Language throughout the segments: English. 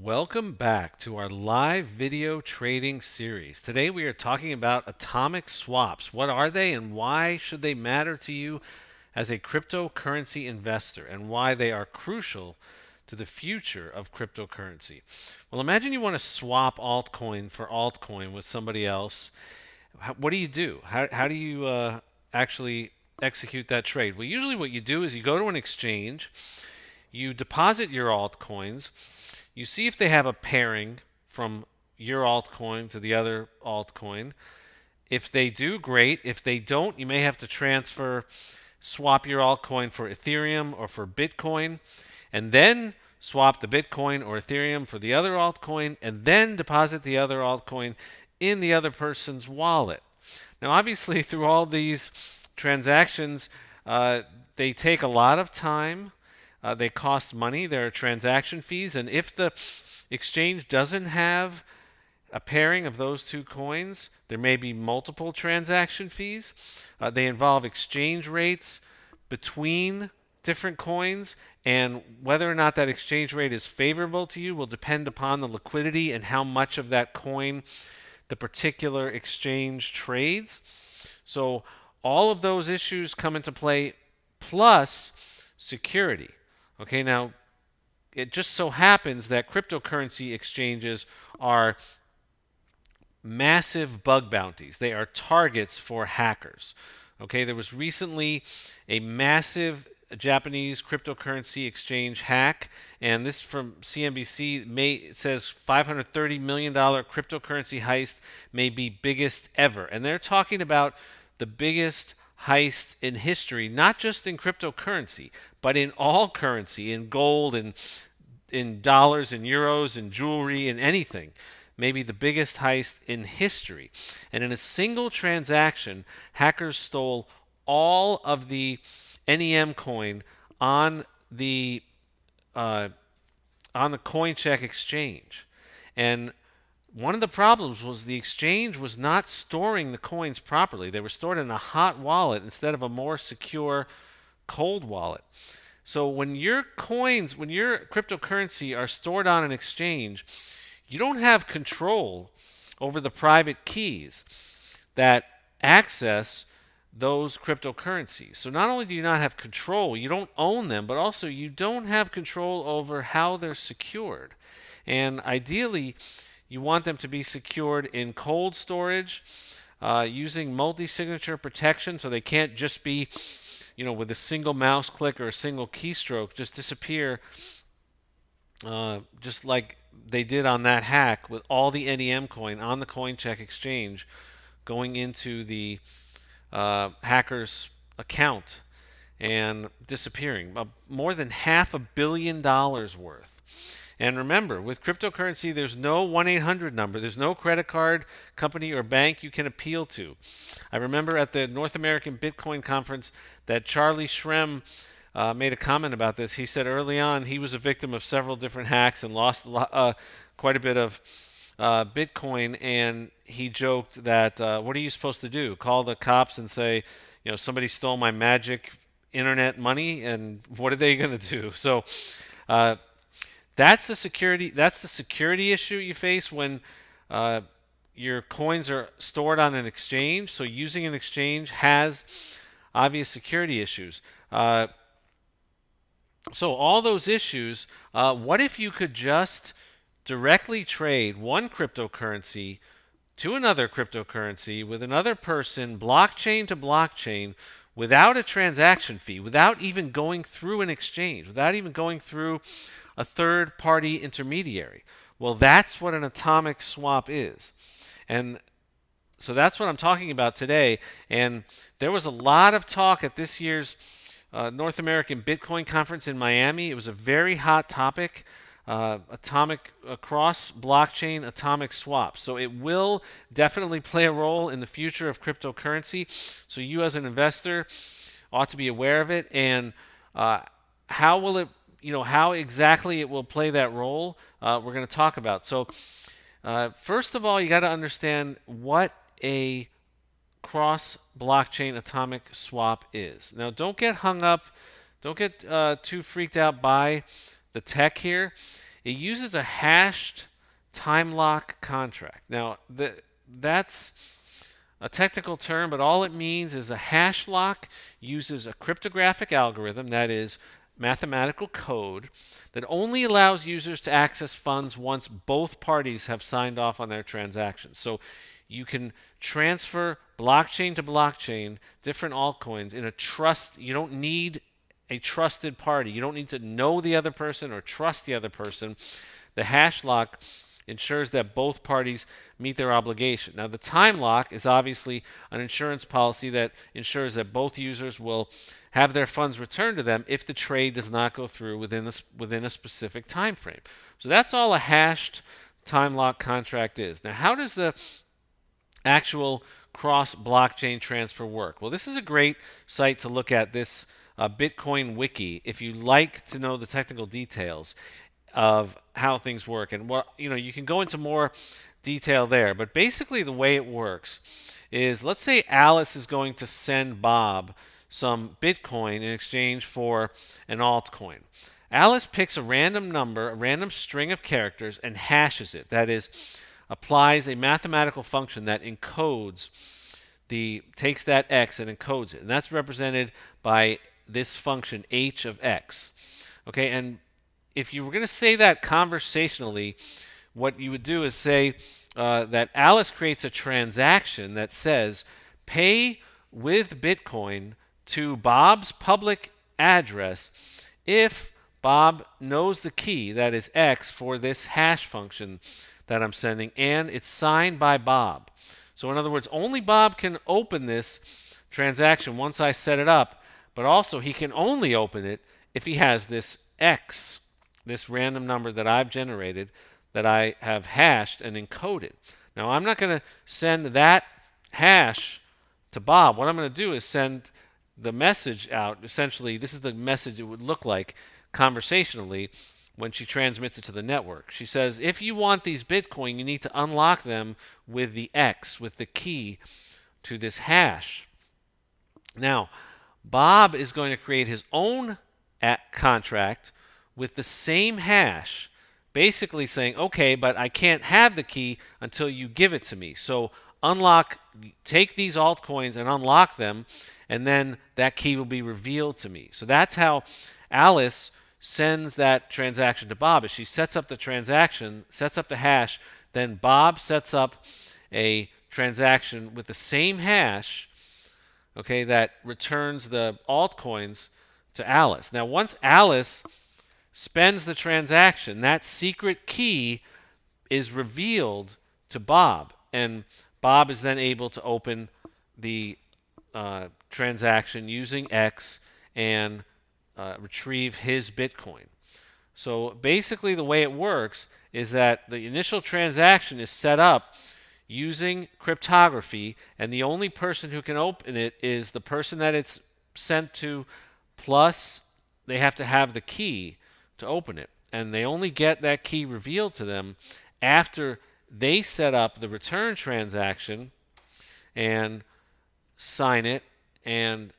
Welcome back to our live video trading series. Today we are talking about atomic swaps. What are they and why should they matter to you as a cryptocurrency investor and why they are crucial to the future of cryptocurrency? Well, imagine you want to swap altcoin for altcoin with somebody else. What do you do? How do you actually execute that trade? Well, usually what you do is you go to an exchange, you deposit your altcoins, you see if they have a pairing from your altcoin to the other altcoin. If they do, great. If they don't, you may have to swap your altcoin for Ethereum or for Bitcoin, and then swap the Bitcoin or Ethereum for the other altcoin, and then deposit the other altcoin in the other person's wallet. Now, obviously, through all these transactions, they take a lot of time. They cost money. There are transaction fees. And if the exchange doesn't have a pairing of those two coins, there may be multiple transaction fees. They involve exchange rates between different coins, and whether or not that exchange rate is favorable to you will depend upon the liquidity and how much of that coin the particular exchange trades. So all of those issues come into play, plus security. Okay, now it just so happens that cryptocurrency exchanges are massive bug bounties. They are targets for hackers. Okay, there was recently a massive Japanese cryptocurrency exchange hack, and this from CNBC. It says $530 million cryptocurrency heist may be biggest ever, and they're talking about the biggest heist in history, not just in cryptocurrency, but in all currency, in gold, and in dollars, and euros, and jewelry, and anything. Maybe the biggest heist in history. And in a single transaction, hackers stole all of the NEM coin on the CoinCheck exchange. And one of the problems was the exchange was not storing the coins properly. They were stored in a hot wallet instead of a more secure cold wallet. So when your cryptocurrency are stored on an exchange, you don't have control over the private keys that access those cryptocurrencies. So not only do you not have control, you don't own them, but also you don't have control over how they're secured. And ideally, you want them to be secured in cold storage using multi-signature protection, so they can't just be, with a single mouse click or a single keystroke, just disappear, just like they did on that hack with all the NEM coin on the CoinCheck exchange going into the hacker's account and disappearing. More than $500 million worth. And remember, with cryptocurrency, there's no 1-800 number. There's no credit card company or bank you can appeal to. I remember at the North American Bitcoin Conference that Charlie Shrem made a comment about this. He said early on he was a victim of several different hacks and lost quite a bit of Bitcoin, and he joked that what are you supposed to do? Call the cops and say, somebody stole my magic internet money, and what are they going to do? So that's the security issue you face when your coins are stored on an exchange. So using an exchange has obvious security issues. So all those issues, what if you could just directly trade one cryptocurrency to another cryptocurrency with another person, blockchain to blockchain, without a transaction fee, without even going through an exchange, without even going through a third-party intermediary? Well, that's what an atomic swap is. And so that's what I'm talking about today. And there was a lot of talk at this year's North American Bitcoin Conference in Miami. It was a very hot topic, cross-blockchain atomic swaps. So it will definitely play a role in the future of cryptocurrency. So you as an investor ought to be aware of it. And how will it, how exactly it will play that role, we're going to talk about. So first of all, you got to understand what a cross-blockchain atomic swap is. Now, don't get hung up, don't get too freaked out by the tech here. it uses a hashed time lock contract. Now, that's a technical term, but all it means is a hash lock uses a cryptographic algorithm, that is, mathematical code, that only allows users to access funds once both parties have signed off on their transactions. So you can transfer blockchain to blockchain, different altcoins, in a trust. You don't need a trusted party. You don't need to know the other person or trust the other person. The hash lock ensures that both parties meet their obligation. Now, the time lock is obviously an insurance policy that ensures that both users will have their funds returned to them if the trade does not go through within a specific time frame. So that's all a hashed time lock contract is. Now, how does the actual cross-blockchain transfer work? Well, this is a great site to look at, this Bitcoin wiki, if you like to know the technical details of how things work. And what you can go into more detail there. But basically, the way it works is, let's say Alice is going to send Bob some Bitcoin in exchange for an altcoin. Alice picks a random number, a random string of characters, and hashes it. That is, applies a mathematical function that encodes takes that x and encodes it. And that's represented by this function h of x. Okay, and if you were going to say that conversationally, what you would do is say that Alice creates a transaction that says, pay with Bitcoin to Bob's public address if Bob knows the key, that is x, for this hash function that I'm sending, and it's signed by Bob. So in other words, only Bob can open this transaction once I set it up, but also he can only open it if he has this x, this random number that I've generated, that I have hashed and encoded. Now, I'm not going to send that hash to Bob. What I'm going to do is send the message out. Essentially, this is the message it would look like conversationally when she transmits it to the network. She says, if you want these Bitcoin, you need to unlock them with the X, with the key to this hash. Now, Bob is going to create his own contract with the same hash, basically saying, okay, but I can't have the key until you give it to me. So take these altcoins and unlock them, and then that key will be revealed to me. So that's how Alice sends that transaction to Bob. As she sets up the transaction, sets up the hash, then Bob sets up a transaction with the same hash, okay, that returns the altcoins to Alice. Now, once Alice spends the transaction, that secret key is revealed to Bob, and Bob is then able to open the transaction using X and retrieve his Bitcoin. So basically, the way it works is that the initial transaction is set up using cryptography, and the only person who can open it is the person that it's sent to, plus they have to have the key to open it. And they only get that key revealed to them after they set up the return transaction and sign it and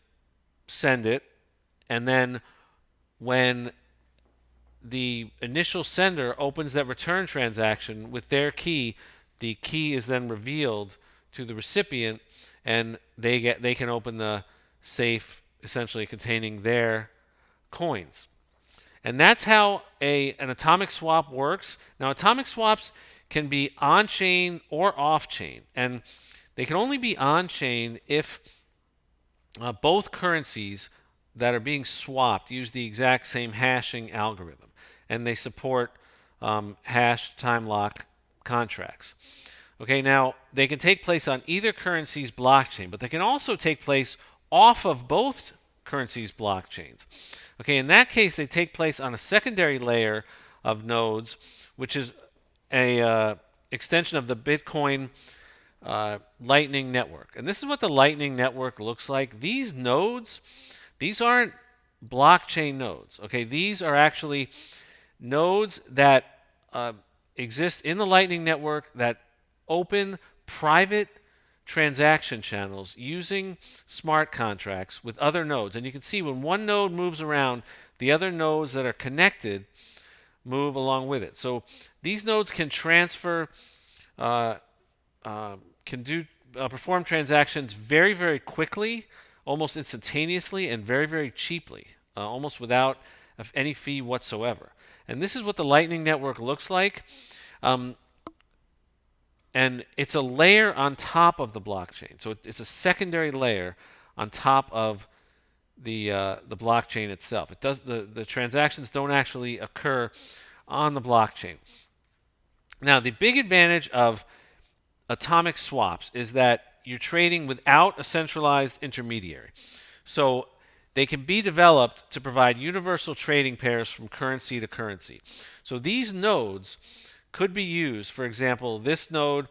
send it. And then when the initial sender opens that return transaction with their key, the key is then revealed to the recipient, and they can open the safe essentially containing their coins. And that's how an atomic swap works. Now, atomic swaps can be on-chain or off-chain, and they can only be on-chain if both currencies that are being swapped use the exact same hashing algorithm, and they support hash time lock contracts. Okay, now they can take place on either currency's blockchain, but they can also take place off of both currencies' blockchains. Okay, in that case, they take place on a secondary layer of nodes, which is a extension of the Bitcoin Lightning Network. And this is what the Lightning Network looks like. These nodes, these aren't blockchain nodes. Okay, these are actually nodes that exist in the Lightning Network that open private transaction channels using smart contracts with other nodes. And you can see when one node moves around, the other nodes that are connected move along with it. So these nodes can transfer, uh, can do perform transactions very, very quickly, almost instantaneously, and very, very cheaply, almost without any fee whatsoever. And this is what the Lightning Network looks like. Um, and it's a layer on top of the blockchain. So it's a secondary layer on top of the blockchain itself. It does the transactions don't actually occur on the blockchain. Now, the big advantage of atomic swaps is that you're trading without a centralized intermediary. So they can be developed to provide universal trading pairs from currency to currency. So these nodes could be used, for example, this node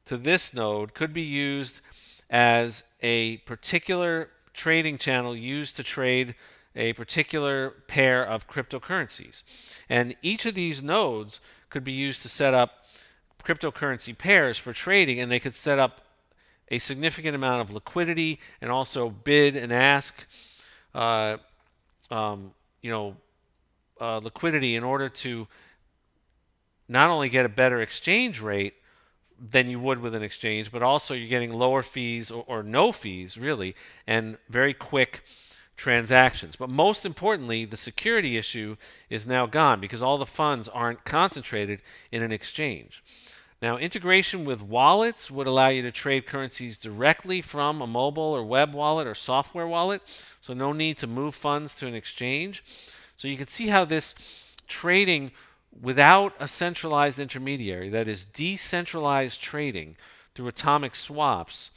to this node could be used as a particular trading channel used to trade a particular pair of cryptocurrencies. And each of these nodes could be used to set up cryptocurrency pairs for trading, and they could set up a significant amount of liquidity and also bid and ask uh, um, you know, liquidity in order to not only get a better exchange rate than you would with an exchange, but also you're getting lower fees or no fees, really, and very quick transactions. But most importantly, the security issue is now gone because all the funds aren't concentrated in an exchange. Now, integration with wallets would allow you to trade currencies directly from a mobile or web wallet or software wallet, so no need to move funds to an exchange. So you can see how this trading without a centralized intermediary, that is decentralized trading through atomic swaps,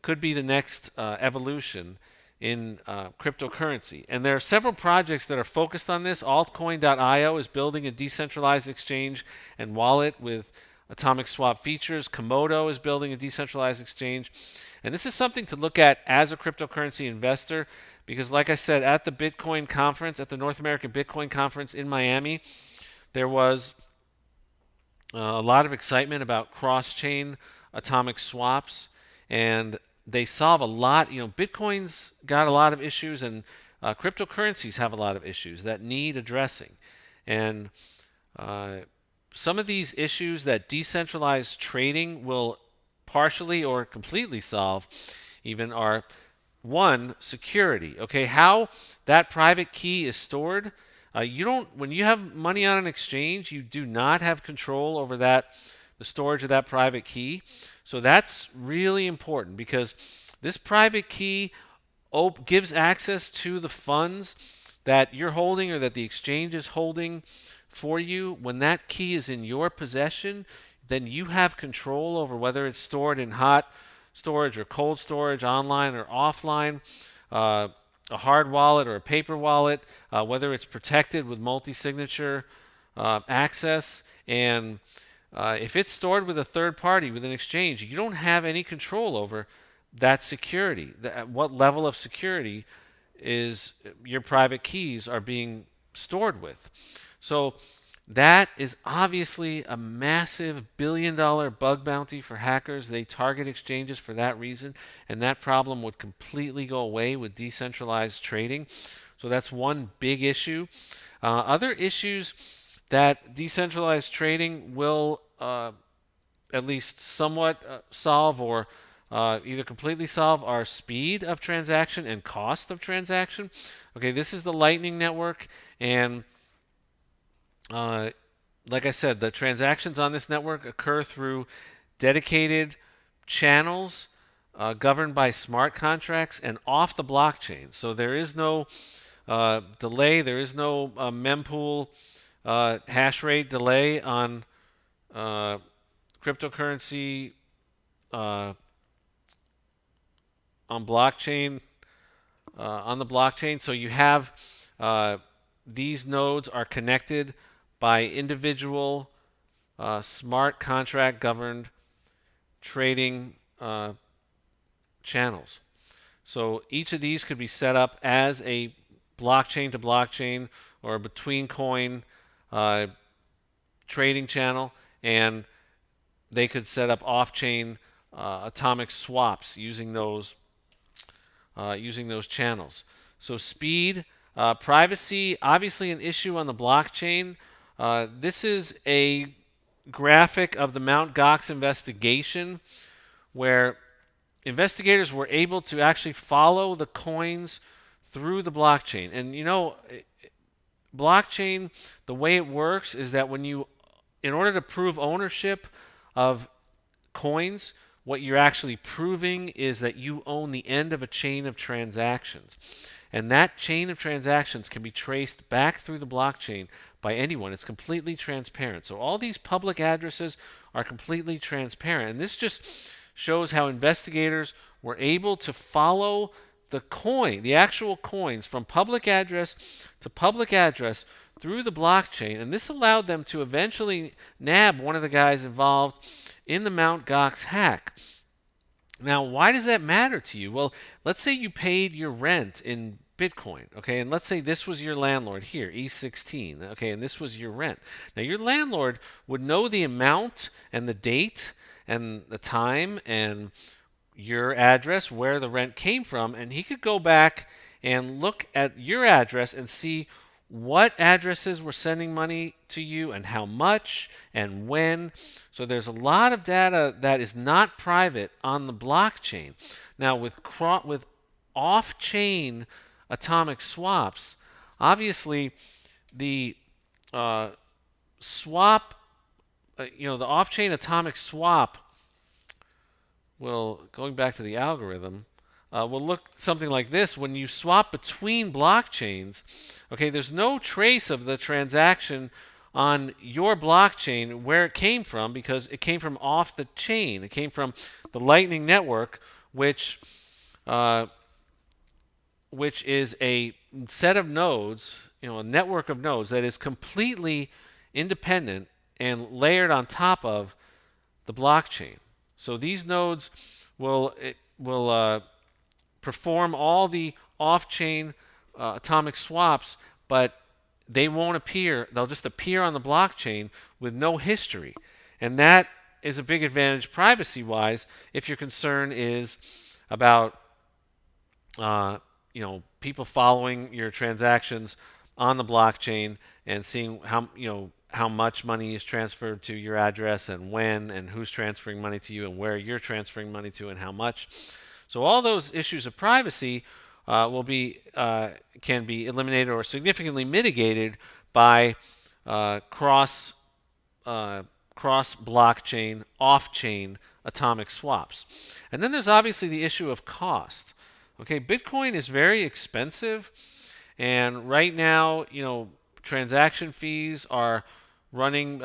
could be the next evolution in cryptocurrency. And there are several projects that are focused on this. Altcoin.io is building a decentralized exchange and wallet with atomic swap features. Komodo is building a decentralized exchange. And this is something to look at as a cryptocurrency investor because, like I said, at the Bitcoin conference, at the North American Bitcoin conference in Miami, there was a lot of excitement about cross-chain atomic swaps, and they solve a lot. Bitcoin's got a lot of issues, and cryptocurrencies have a lot of issues that need addressing. And some of these issues that decentralized trading will partially or completely solve even are: one, security. Okay, how that private key is stored. You don't, when you have money on an exchange, you do not have control over the storage of that private key. So that's really important because this private key gives access to the funds that you're holding or that the exchange is holding for you. When that key is in your possession, then you have control over whether it's stored in hot storage or cold storage, online or offline, a hard wallet or a paper wallet, whether it's protected with multi-signature access. And if it's stored with a third party, with an exchange, you don't have any control over that security. What level of security is your private keys are being stored with. So that is obviously a massive billion-dollar bug bounty for hackers. They target exchanges for that reason, and that problem would completely go away with decentralized trading. So that's one big issue. Other issues that decentralized trading will at least somewhat solve or either completely solve are speed of transaction and cost of transaction. Okay, this is the Lightning Network, and like I said, the transactions on this network occur through dedicated channels governed by smart contracts and off the blockchain. So there is no delay, there is no mempool hash rate delay on cryptocurrency on blockchain on the blockchain. So you have these nodes are connected by individual smart contract governed trading channels. So each of these could be set up as a blockchain to blockchain or a between coin trading channel, and they could set up off-chain atomic swaps using those channels. So speed, privacy, obviously an issue on the blockchain. This is a graphic of the Mt. Gox investigation where investigators were able to actually follow the coins through the blockchain. And blockchain, the way it works is that in order to prove ownership of coins, what you're actually proving is that you own the end of a chain of transactions. And that chain of transactions can be traced back through the blockchain by anyone. It's completely transparent. So all these public addresses are completely transparent. And this just shows how investigators were able to follow the actual coins from public address to public address through the blockchain. And this allowed them to eventually nab one of the guys involved in the Mt. Gox hack. Now, why does that matter to you? Well, let's say you paid your rent in Bitcoin, okay? And let's say this was your landlord here, E16, okay? And this was your rent. Now, your landlord would know the amount and the date and the time and your address, where the rent came from, and he could go back and look at your address and see what addresses were sending money to you and how much and when. So there's a lot of data that is not private on the blockchain. Now with off-chain atomic swaps, obviously the swap, the off-chain atomic swap going back to the algorithm, will look something like this. When you swap between blockchains, okay, there's no trace of the transaction on your blockchain where it came from because it came from off the chain. It came from the Lightning Network, which is a set of nodes, a network of nodes that is completely independent and layered on top of the blockchain. So these nodes will perform all the off-chain atomic swaps, but they won't appear. They'll just appear on the blockchain with no history. And that is a big advantage privacy-wise if your concern is about people following your transactions on the blockchain and seeing how much money is transferred to your address and when and who's transferring money to you and where you're transferring money to and how much. So all those issues of privacy can be eliminated or significantly mitigated by cross blockchain, off-chain atomic swaps. And then there's obviously the issue of cost. Okay, Bitcoin is very expensive, and right now, transaction fees are running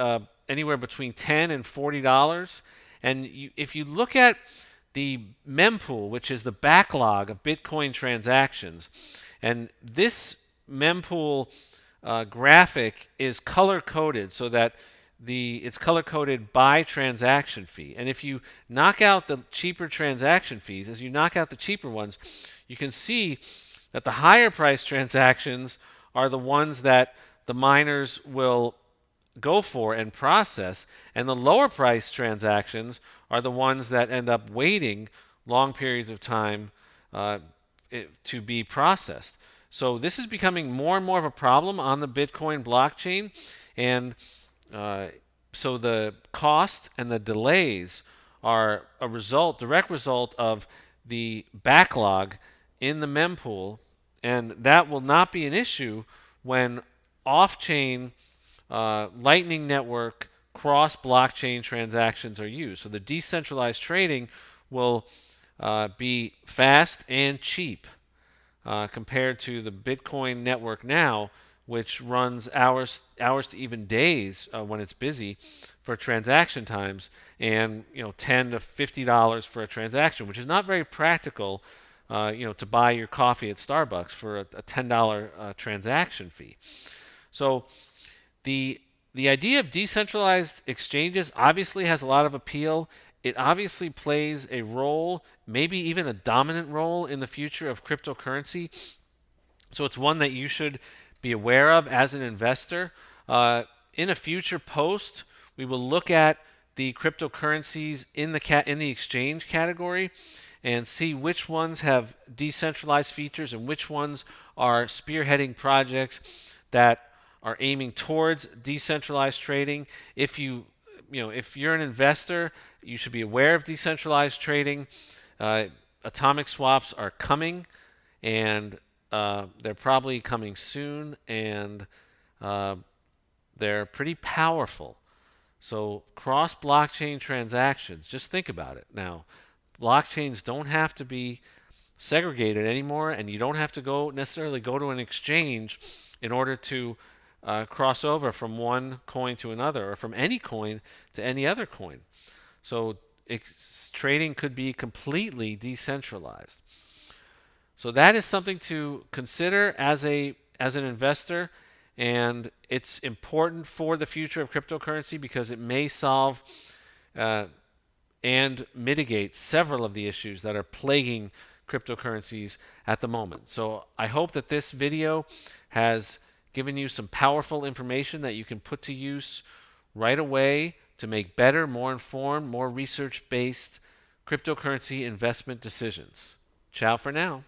anywhere between $10 and $40. And if you look at the mempool, which is the backlog of Bitcoin transactions, and this mempool graphic is color-coded so that it's color-coded by transaction fee. And if you knock out the cheaper transaction fees, as you knock out the cheaper ones, you can see that the higher price transactions are the ones that the miners will go for and process, and the lower price transactions are the ones that end up waiting long periods of time to be processed. So this is becoming more and more of a problem on the Bitcoin blockchain, and so the cost and the delays are a direct result of the backlog in the mempool, and that will not be an issue when off-chain Lightning Network cross-blockchain transactions are used. So the decentralized trading will be fast and cheap compared to the Bitcoin network now, which runs hours to even days when it's busy for transaction times, and $10 to $50 for a transaction, which is not very practical. To buy your coffee at Starbucks for a $10 transaction fee. So the idea of decentralized exchanges obviously has a lot of appeal. It obviously plays a role, maybe even a dominant role in the future of cryptocurrency. So it's one that you should be aware of as an investor. In a future post, we will look at the cryptocurrencies in the exchange category and see which ones have decentralized features and which ones are spearheading projects that are aiming towards decentralized trading. If you're an investor, you should be aware of decentralized trading. Atomic swaps are coming, and they're probably coming soon, and uh, they're pretty powerful. So cross-blockchain transactions, just think about it. Now, blockchains don't have to be segregated anymore, and you don't have to necessarily go to an exchange in order to cross over from one coin to another, or from any coin to any other coin. So trading could be completely decentralized. So that is something to consider as an investor, and it's important for the future of cryptocurrency because it may solve uh, and mitigate several of the issues that are plaguing cryptocurrencies at the moment. So I hope that this video has given you some powerful information that you can put to use right away to make better, more informed, more research-based cryptocurrency investment decisions. Ciao for now.